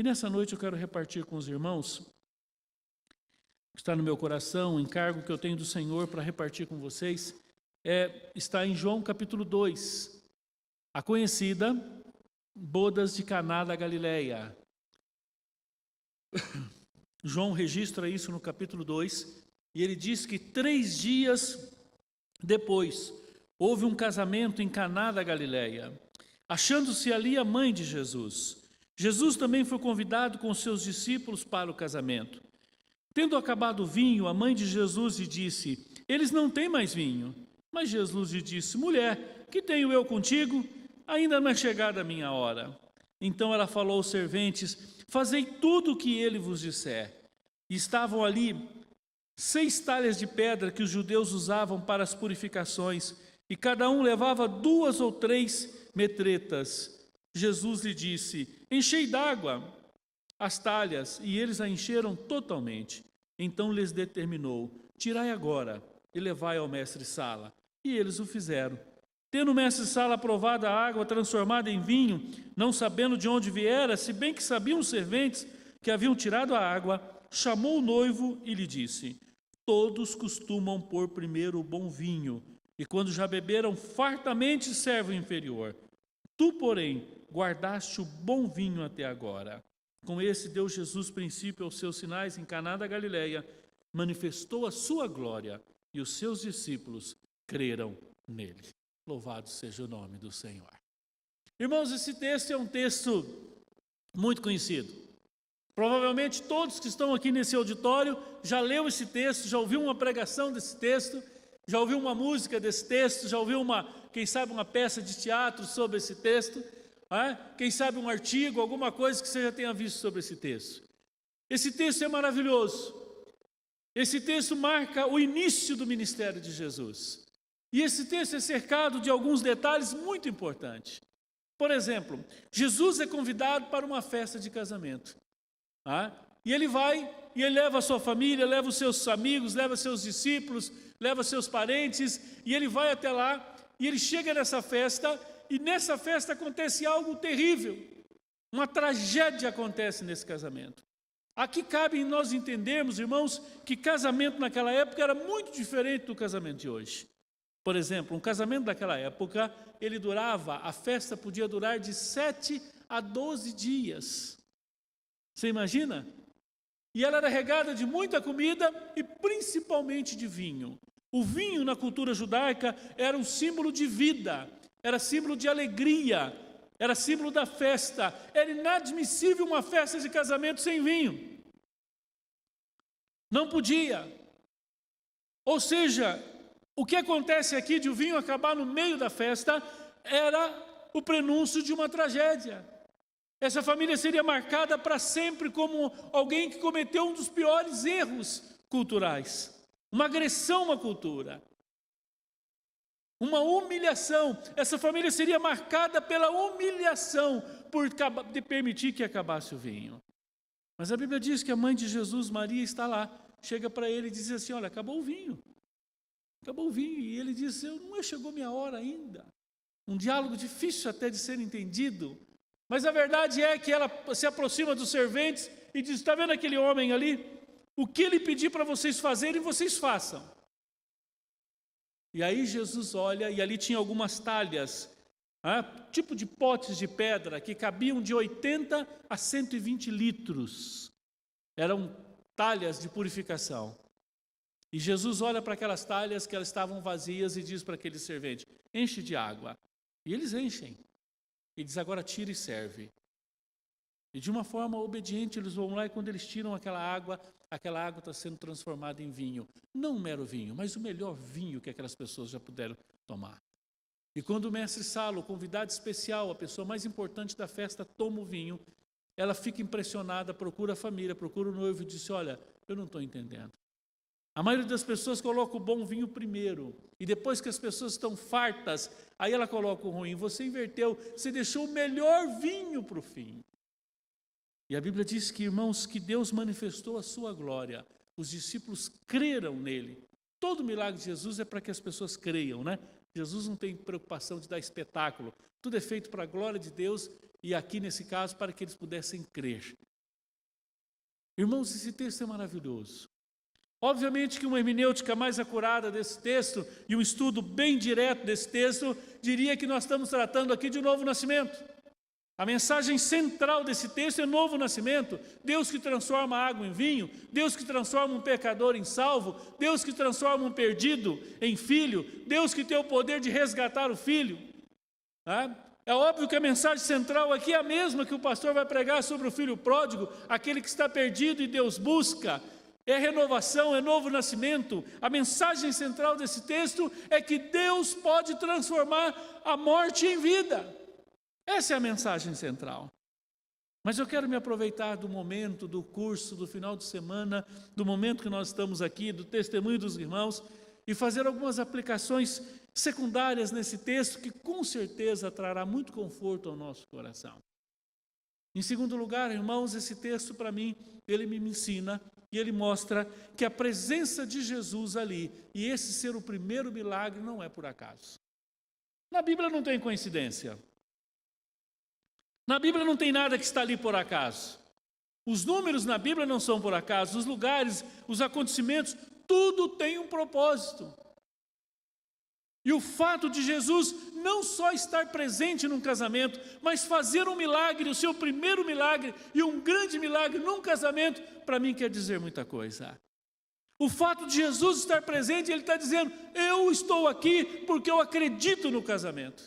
E nessa noite eu quero repartir com os irmãos, está no meu coração, o encargo que eu tenho do Senhor para repartir com vocês, está em João capítulo 2, a conhecida bodas de Caná da Galileia. João registra isso no capítulo 2, e ele diz que 3 dias depois houve um casamento em Caná da Galileia, achando-se ali a mãe de Jesus. Jesus também foi convidado com seus discípulos para o casamento. Tendo acabado o vinho, a mãe de Jesus lhe disse: eles não têm mais vinho. Mas Jesus lhe disse: mulher, que tenho eu contigo? Ainda não é chegada a minha hora. Então ela falou aos serventes: fazei tudo o que ele vos disser. E estavam ali 6 talhas de pedra que os judeus usavam para as purificações, e cada um levava 2 ou 3 metretas. Jesus lhe disse: enchei d'água as talhas, e eles a encheram totalmente. Então lhes determinou: tirai agora e levai ao mestre-sala. E eles o fizeram. Tendo o mestre-sala provado a água transformada em vinho, não sabendo de onde viera, se bem que sabiam os serventes que haviam tirado a água, chamou o noivo e lhe disse: todos costumam pôr primeiro o bom vinho, e quando já beberam fartamente serve o inferior. Tu, porém, guardaste o bom vinho até agora. Com esse deu Jesus princípio aos seus sinais em Caná da Galileia, manifestou a sua glória, e os seus discípulos creram nele. Louvado seja o nome do Senhor. Irmãos, esse texto é um texto muito conhecido. Provavelmente todos que estão aqui nesse auditório já leu esse texto, já ouviu uma pregação desse texto, já ouviu uma música desse texto, já ouviu quem sabe uma peça de teatro sobre esse texto, quem sabe um artigo, alguma coisa que você já tenha visto sobre esse texto. Esse texto é maravilhoso. Esse texto marca o início do ministério de Jesus. E esse texto é cercado de alguns detalhes muito importantes. Por exemplo, Jesus é convidado para uma festa de casamento. E ele vai, e ele leva a sua família, leva os seus amigos, leva seus discípulos, leva seus parentes, e ele vai até lá, e ele chega nessa festa, e nessa festa acontece algo terrível. Uma tragédia acontece nesse casamento. Aqui cabe nós entendermos, irmãos, que casamento naquela época era muito diferente do casamento de hoje. Por exemplo, um casamento daquela época, a festa podia durar de 7 a 12 dias. Você imagina? E ela era regada de muita comida e principalmente de vinho. O vinho na cultura judaica era um símbolo de vida, era símbolo de alegria, era símbolo da festa. Era inadmissível uma festa de casamento sem vinho. Não podia. Ou seja, o que acontece aqui de o vinho acabar no meio da festa era o prenúncio de uma tragédia. Essa família seria marcada para sempre como alguém que cometeu um dos piores erros culturais. Uma agressão à cultura. Uma humilhação. Essa família seria marcada pela humilhação por permitir que acabasse o vinho. Mas a Bíblia diz que a mãe de Jesus, Maria, está lá. Chega para ele e diz assim: olha, acabou o vinho. Acabou o vinho. E ele diz: não chegou minha hora ainda. Um diálogo difícil até de ser entendido. Mas a verdade é que ela se aproxima dos serventes e diz: está vendo aquele homem ali? O que ele pedir para vocês fazerem, vocês façam. E aí Jesus olha, e ali tinha algumas talhas, tipo de potes de pedra, que cabiam de 80 a 120 litros. Eram talhas de purificação. E Jesus olha para aquelas talhas que elas estavam vazias e diz para aquele servente: enche de água. E eles enchem. E diz: agora tira e serve. E de uma forma obediente eles vão lá, e quando eles tiram aquela água está sendo transformada em vinho. Não um mero vinho, mas o melhor vinho que aquelas pessoas já puderam tomar. E quando o mestre-sala, o convidado especial, a pessoa mais importante da festa, toma o vinho, ela fica impressionada, procura a família, procura o noivo e diz: olha, eu não estou entendendo. A maioria das pessoas coloca o bom vinho primeiro, e depois que as pessoas estão fartas, aí ela coloca o ruim. Você inverteu, você deixou o melhor vinho para o fim. E a Bíblia diz que, irmãos, que Deus manifestou a sua glória. Os discípulos creram nele. Todo milagre de Jesus é para que as pessoas creiam, né? Jesus não tem preocupação de dar espetáculo. Tudo é feito para a glória de Deus e aqui, nesse caso, para que eles pudessem crer. Irmãos, esse texto é maravilhoso. Obviamente que uma hermenêutica mais acurada desse texto e um estudo bem direto desse texto diria que nós estamos tratando aqui de novo nascimento. A mensagem central desse texto é novo nascimento. Deus que transforma a água em vinho, Deus que transforma um pecador em salvo, Deus que transforma um perdido em filho, Deus que tem o poder de resgatar o filho. É óbvio que a mensagem central aqui é a mesma que o pastor vai pregar sobre o filho pródigo, aquele que está perdido e Deus busca. É renovação, é novo nascimento. A mensagem central desse texto é que Deus pode transformar a morte em vida. Essa é a mensagem central. Mas eu quero me aproveitar do momento, do curso, do final de semana, do momento que nós estamos aqui, do testemunho dos irmãos, e fazer algumas aplicações secundárias nesse texto que com certeza trará muito conforto ao nosso coração. Em segundo lugar, irmãos, esse texto para mim, ele me ensina e ele mostra que a presença de Jesus ali, e esse ser o primeiro milagre, não é por acaso. Na Bíblia não tem coincidência. Na Bíblia não tem nada que está ali por acaso. Os números na Bíblia não são por acaso, os lugares, os acontecimentos, tudo tem um propósito. E o fato de Jesus não só estar presente num casamento, mas fazer um milagre, o seu primeiro milagre e um grande milagre num casamento, para mim quer dizer muita coisa. O fato de Jesus estar presente, ele está dizendo, eu estou aqui porque eu acredito no casamento.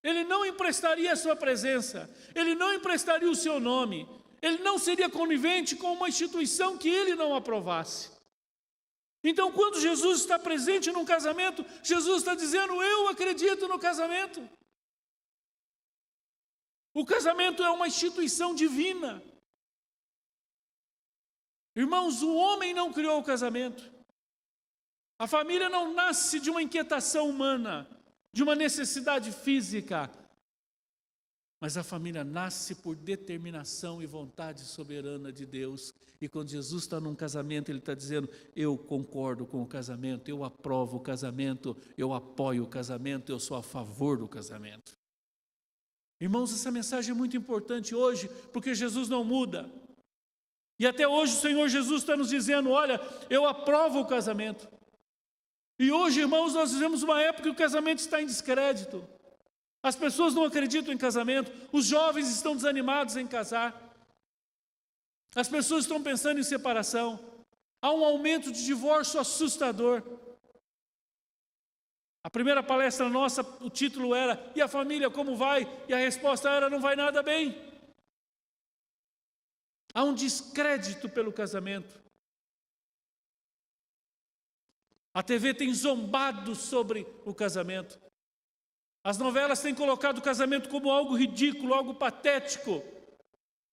Ele não emprestaria a sua presença, ele não emprestaria o seu nome, ele não seria conivente com uma instituição que ele não aprovasse. Então, quando Jesus está presente num casamento, Jesus está dizendo, eu acredito no casamento. O casamento é uma instituição divina. Irmãos, o homem não criou o casamento. A família não nasce de uma inquietação humana, de uma necessidade física. Mas a família nasce por determinação e vontade soberana de Deus. E quando Jesus está num casamento, ele está dizendo, eu concordo com o casamento, eu aprovo o casamento, eu apoio o casamento, eu sou a favor do casamento. Irmãos, essa mensagem é muito importante hoje, porque Jesus não muda. E até hoje o Senhor Jesus está nos dizendo, olha, eu aprovo o casamento. E hoje, irmãos, nós vivemos uma época que o casamento está em descrédito. As pessoas não acreditam em casamento, os jovens estão desanimados em casar, as pessoas estão pensando em separação, há um aumento de divórcio assustador. A primeira palestra nossa, o título era, e a família como vai? E a resposta era, não vai nada bem. Há um descrédito pelo casamento. A TV tem zombado sobre o casamento. As novelas têm colocado o casamento como algo ridículo, algo patético,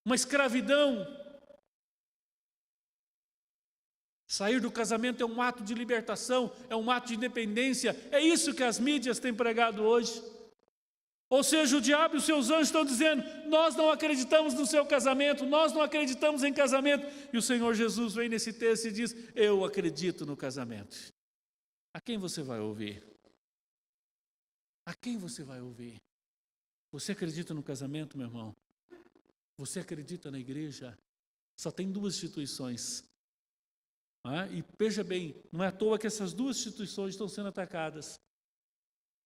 uma escravidão. Sair do casamento é um ato de libertação, é um ato de independência. É isso que as mídias têm pregado hoje. Ou seja, o diabo e os seus anjos estão dizendo, nós não acreditamos no seu casamento, nós não acreditamos em casamento. E o Senhor Jesus vem nesse texto e diz, eu acredito no casamento. A quem você vai ouvir? A quem você vai ouvir? Você acredita no casamento, meu irmão? Você acredita na igreja? Só tem duas instituições. E veja bem, não é à toa que essas duas instituições estão sendo atacadas.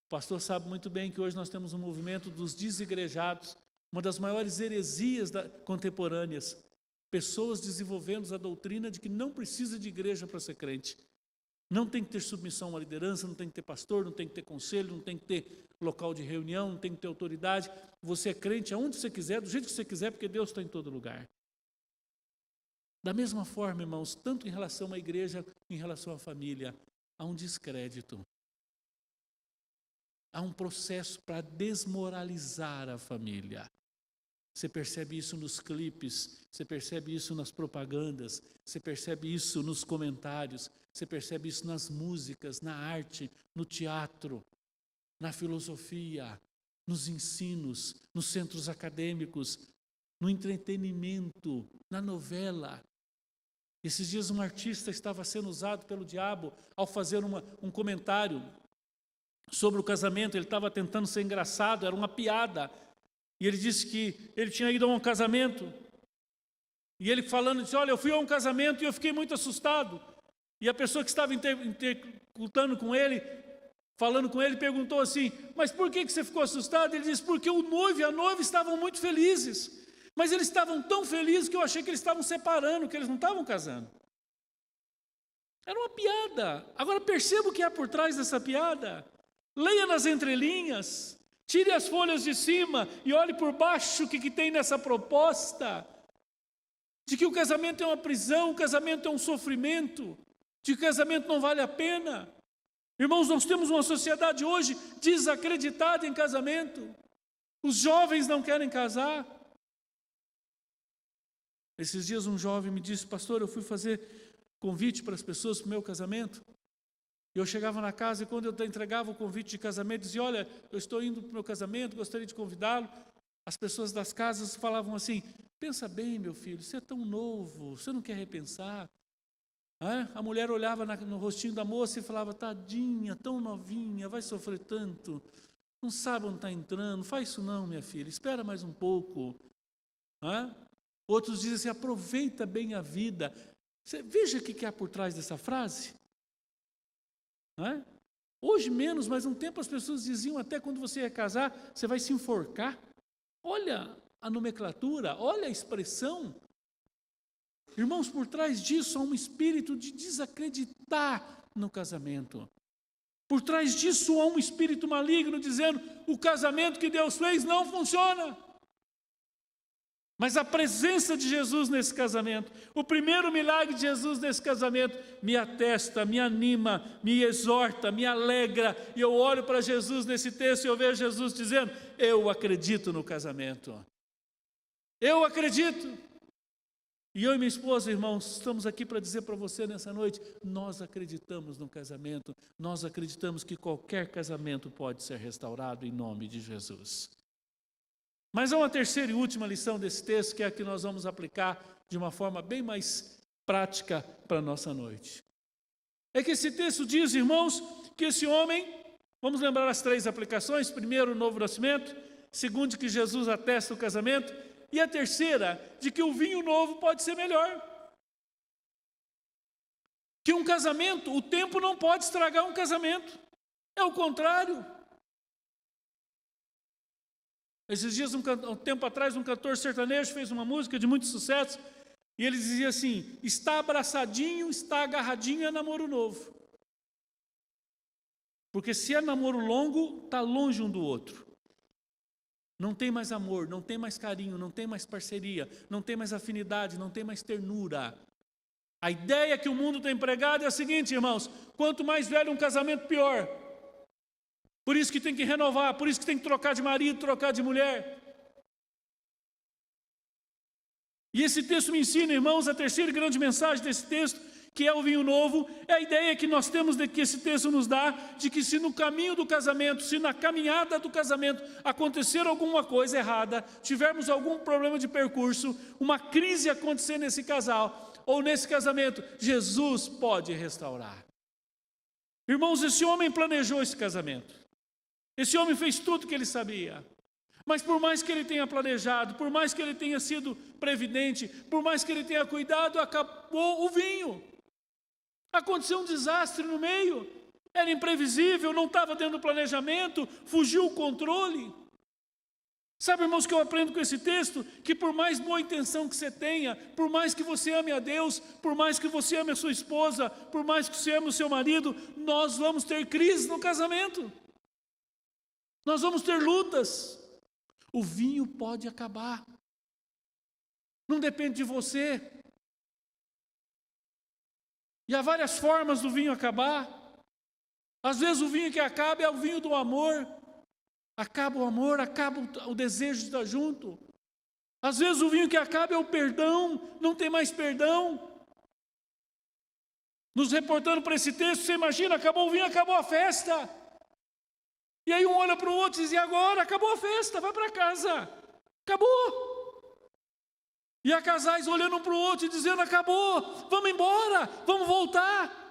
O pastor sabe muito bem que hoje nós temos um movimento dos desigrejados, uma das maiores heresias contemporâneas. Pessoas desenvolvendo a doutrina de que não precisa de igreja para ser crente. Não tem que ter submissão à liderança, não tem que ter pastor, não tem que ter conselho, não tem que ter local de reunião, não tem que ter autoridade. Você é crente aonde você quiser, do jeito que você quiser, porque Deus está em todo lugar. Da mesma forma, irmãos, tanto em relação à igreja, em relação à família, há um descrédito. Há um processo para desmoralizar a família. Você percebe isso nos clipes, você percebe isso nas propagandas, você percebe isso nos comentários, você percebe isso nas músicas, na arte, no teatro, na filosofia, nos ensinos, nos centros acadêmicos, no entretenimento, na novela. Esses dias um artista estava sendo usado pelo diabo ao fazer um comentário sobre o casamento. Ele estava tentando ser engraçado, era uma piada. E ele disse que ele tinha ido a um casamento E ele falando, disse, olha, eu fui a um casamento e eu fiquei muito assustado. E a pessoa que estava intercultando com ele, falando com ele, perguntou assim, mas por que você ficou assustado? Ele disse, porque o noivo e a noiva estavam muito felizes. Mas eles estavam tão felizes que eu achei que eles estavam separando, que eles não estavam casando. Era uma piada. Agora perceba o que há por trás dessa piada. Leia nas entrelinhas. Tire as folhas de cima e olhe por baixo o que tem nessa proposta. De que o casamento é uma prisão, o casamento é um sofrimento. De que o casamento não vale a pena. Irmãos, nós temos uma sociedade hoje desacreditada em casamento. Os jovens não querem casar. Esses dias um jovem me disse, pastor, eu fui fazer convite para as pessoas para o meu casamento. Eu chegava na casa e quando eu entregava o convite de casamento, dizia, olha, eu estou indo para o meu casamento, gostaria de convidá-lo. As pessoas das casas falavam assim, pensa bem, meu filho, você é tão novo, você não quer repensar? A mulher olhava no rostinho da moça e falava, tadinha, tão novinha, vai sofrer tanto, não sabe onde está entrando, faz isso não, minha filha, espera mais um pouco. Outros dizem assim, aproveita bem a vida. Veja o que há por trás dessa frase. Hoje menos, mas um tempo as pessoas diziam até quando você ia casar, você vai se enforcar. Olha a nomenclatura, olha a expressão. Irmãos, por trás disso há um espírito de desacreditar no casamento. Por trás disso há um espírito maligno dizendo, o casamento que Deus fez não funciona. Mas a presença de Jesus nesse casamento, o primeiro milagre de Jesus nesse casamento, me atesta, me anima, me exorta, me alegra. E eu olho para Jesus nesse texto e eu vejo Jesus dizendo, eu acredito no casamento. Eu acredito. E eu e minha esposa, irmãos, estamos aqui para dizer para você nessa noite, nós acreditamos no casamento, nós acreditamos que qualquer casamento pode ser restaurado em nome de Jesus. Mas há uma terceira e última lição desse texto, que é a que nós vamos aplicar de uma forma bem mais prática para a nossa noite. É que esse texto diz, irmãos, que esse homem, vamos lembrar as três aplicações, primeiro, o novo nascimento, segundo, que Jesus atesta o casamento, e a terceira, de que o vinho novo pode ser melhor. Que um casamento, o tempo não pode estragar um casamento, é o contrário. Esses dias, um tempo atrás, um cantor sertanejo fez uma música de muito sucesso e ele dizia assim, está abraçadinho, está agarradinho, é namoro novo. Porque se é namoro longo, está longe um do outro. Não tem mais amor, não tem mais carinho, não tem mais parceria, não tem mais afinidade, não tem mais ternura. A ideia que o mundo tem pregado é a seguinte, irmãos, quanto mais velho um casamento, pior. Por isso que tem que renovar, por isso que tem que trocar de marido, trocar de mulher. E esse texto me ensina, irmãos, a terceira grande mensagem desse texto, que é o vinho novo, é a ideia que nós temos de que esse texto nos dá, de que se no caminho do casamento, se na caminhada do casamento acontecer alguma coisa errada, tivermos algum problema de percurso, uma crise acontecer nesse casal, ou nesse casamento, Jesus pode restaurar. Irmãos, esse homem planejou esse casamento. Esse homem fez tudo o que ele sabia. Mas por mais que ele tenha planejado, por mais que ele tenha sido previdente, por mais que ele tenha cuidado, acabou o vinho. Aconteceu um desastre no meio. Era imprevisível, não estava dentro do planejamento, fugiu o controle. Sabe, irmãos, que eu aprendo com esse texto? Que por mais boa intenção que você tenha, por mais que você ame a Deus, por mais que você ame a sua esposa, por mais que você ame o seu marido, nós vamos ter crise no casamento. Nós vamos ter lutas. O vinho pode acabar. Não depende de você. E há várias formas do vinho acabar. Às vezes o vinho que acaba é o vinho do amor. Acaba o amor, acaba o desejo de estar junto. Às vezes o vinho que acaba é o perdão, não tem mais perdão. Nos reportando para esse texto, você imagina, acabou o vinho, acabou a festa. E aí um olha para o outro e diz, e agora? Acabou a festa, vai para casa. Acabou. E há casais olhando um para o outro e dizendo, acabou, vamos embora, vamos voltar.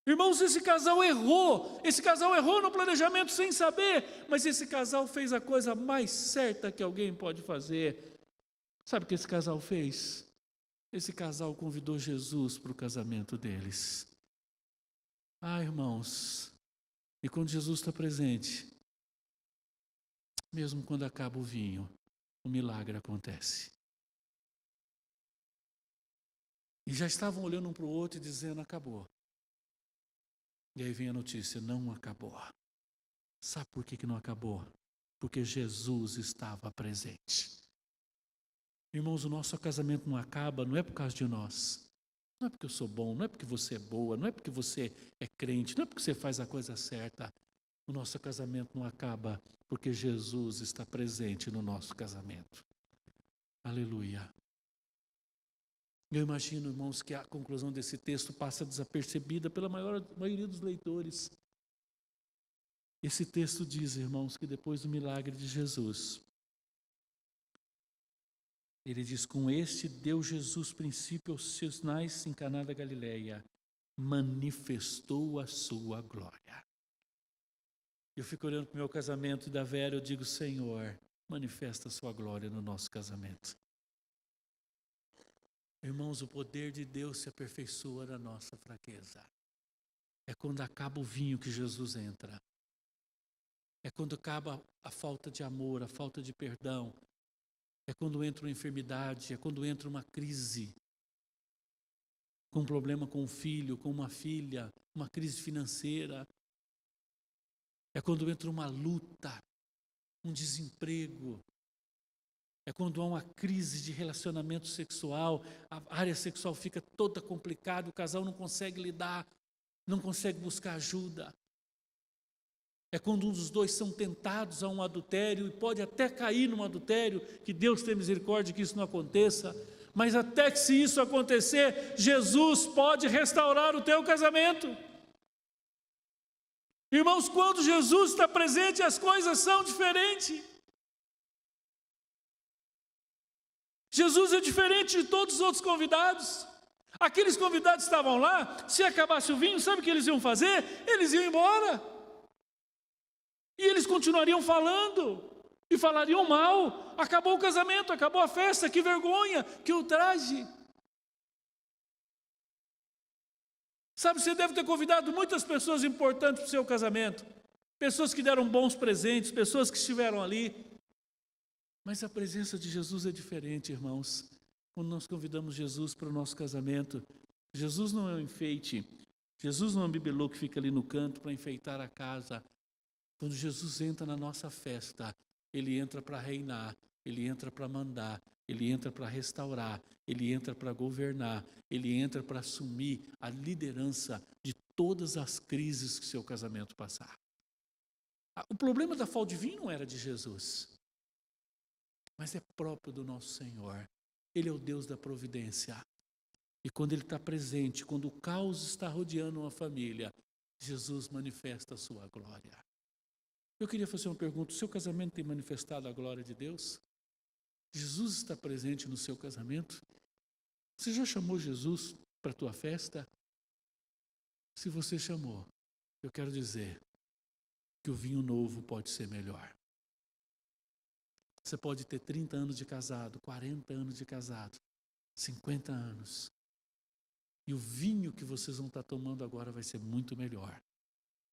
Irmãos, esse casal errou no planejamento sem saber, mas esse casal fez a coisa mais certa que alguém pode fazer. Sabe o que esse casal fez? Esse casal convidou Jesus para o casamento deles. Ah, irmãos, e quando Jesus está presente, mesmo quando acaba o vinho, o milagre acontece. E já estavam olhando um para o outro e dizendo, acabou. E aí vem a notícia, não acabou. Sabe por que não acabou? Porque Jesus estava presente. Irmãos, o nosso casamento não acaba, não é por causa de nós. Não é porque eu sou bom, não é porque você é boa, não é porque você é crente, não é porque você faz a coisa certa. O nosso casamento não acaba porque Jesus está presente no nosso casamento. Aleluia. Eu imagino, irmãos, que a conclusão desse texto passa desapercebida pela maioria dos leitores. Esse texto diz, irmãos, que depois do milagre de Jesus, ele diz, com este deu Jesus princípio aos seus sinais em Caná da Galileia, manifestou a sua glória. Eu fico olhando para o meu casamento e da Vera, eu digo, Senhor, manifesta a sua glória no nosso casamento. Irmãos, o poder de Deus se aperfeiçoa na nossa fraqueza. É quando acaba o vinho que Jesus entra. É quando acaba a falta de amor, a falta de perdão. É quando entra uma enfermidade, é quando entra uma crise. Com um problema com um filho, com uma filha, uma crise financeira. É quando entra uma luta, um desemprego. É quando há uma crise de relacionamento sexual, a área sexual fica toda complicada, o casal não consegue lidar, não consegue buscar ajuda. É quando um dos dois são tentados a um adultério e pode até cair num adultério, que Deus tenha misericórdia que isso não aconteça, mas até que se isso acontecer, Jesus pode restaurar o teu casamento. Irmãos, quando Jesus está presente, as coisas são diferentes. Jesus é diferente de todos os outros convidados. Aqueles convidados estavam lá, se acabasse o vinho, sabe o que eles iam fazer? Eles iam embora. E eles continuariam falando, e falariam mal. Acabou o casamento, acabou a festa, que vergonha, que ultraje. Sabe, você deve ter convidado muitas pessoas importantes para o seu casamento. Pessoas que deram bons presentes, pessoas que estiveram ali. Mas a presença de Jesus é diferente, irmãos. Quando nós convidamos Jesus para o nosso casamento, Jesus não é um enfeite, Jesus não é um bibelô que fica ali no canto para enfeitar a casa. Quando Jesus entra na nossa festa, Ele entra para reinar, Ele entra para mandar, Ele entra para restaurar, Ele entra para governar, Ele entra para assumir a liderança de todas as crises que seu casamento passar. O problema da falta de vinho não era de Jesus, mas é próprio do nosso Senhor. Ele é o Deus da providência. E quando Ele está presente, quando o caos está rodeando uma família, Jesus manifesta a sua glória. Eu queria fazer uma pergunta, o seu casamento tem manifestado a glória de Deus? Jesus está presente no seu casamento? Você já chamou Jesus para a tua festa? Se você chamou, eu quero dizer que o vinho novo pode ser melhor. Você pode ter 30 anos de casado, 40 anos de casado, 50 anos. E o vinho que vocês vão estar tomando agora vai ser muito melhor.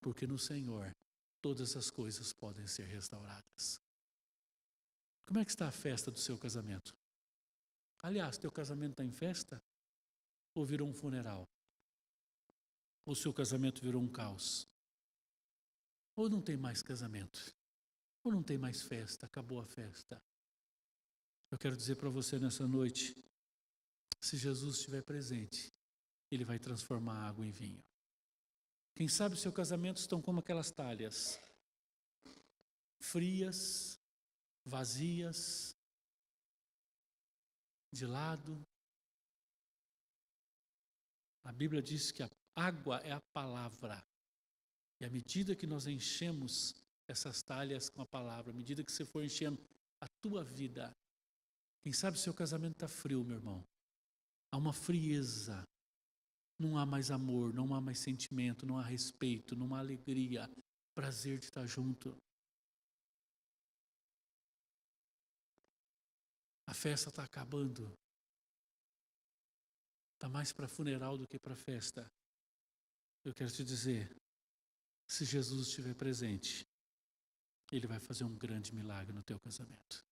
Porque no Senhor, todas as coisas podem ser restauradas. Como é que está a festa do seu casamento? Aliás, teu casamento está em festa? Ou virou um funeral? Ou seu casamento virou um caos? Ou não tem mais casamento? Ou não tem mais festa? Acabou a festa? Eu quero dizer para você nessa noite, se Jesus estiver presente, Ele vai transformar a água em vinho. Quem sabe seu casamento estão como aquelas talhas, frias, vazias, de lado. A Bíblia diz que a água é a palavra. E à medida que nós enchemos essas talhas com a palavra, à medida que você for enchendo a tua vida, quem sabe seu casamento está frio, meu irmão. Há uma frieza. Não há mais amor, não há mais sentimento, não há respeito, não há alegria, prazer de estar junto. A A festa está acabando. Está mais para funeral do que para festa. Eu quero te dizer, se Jesus estiver presente, Ele vai fazer um grande milagre no teu casamento.